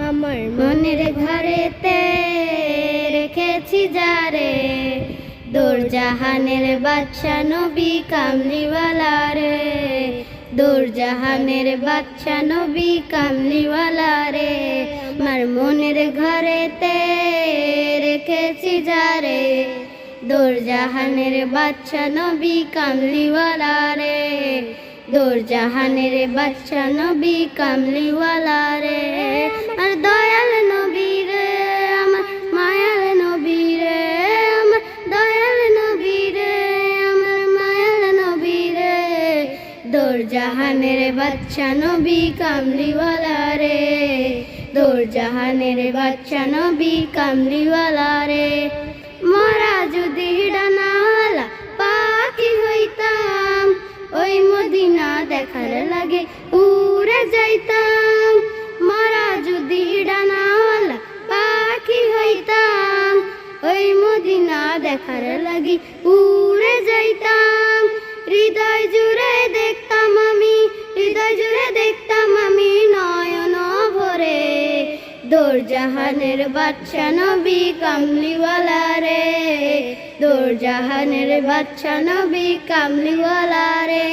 আমার মনের ঘরেতে রেখেছি যারে, দোরজাহানের বাদশা নবী কামলিওয়ালা রে, দোরজাহানের বাদশা নবী কামলিওয়ালা রে। আমার মনের ঘরেতে রেখেছি যারে, দোরজাহানের বাদশা নবী কামলিওয়ালা রে, দোরজাহানের বাদশা নবী কামলিওয়ালা রে। আর দয়াল নবী রে আমার মায়াল নবী রে, আমার দয়াল নবী রে আমার মায়াল নবী রে, দোরজাহানের বাদশা নবী কামলিওয়ালা রে, দোরজাহানের বাদশা নবী কামলিওয়ালা রে। মরা যদি ডানাওয়ালা পাখি হইতাম, ওই মদিনা দেখার লাগে উড়ে যাইতাম। মরা যদি ডানাওয়ালা পাখি হইতাম, ওই মদিনা দেখার লাগি উড়ে যাইতাম। হৃদয় জুড়ে দেখতাম আমি, হৃদয় জুড়ে দেখতাম আমি নয়ন ভরে, দোরজাহানের বাদশা নবী কামলিওয়ালা রে, দোরজাহানের বাদশা নবী কামলিওয়ালা রে।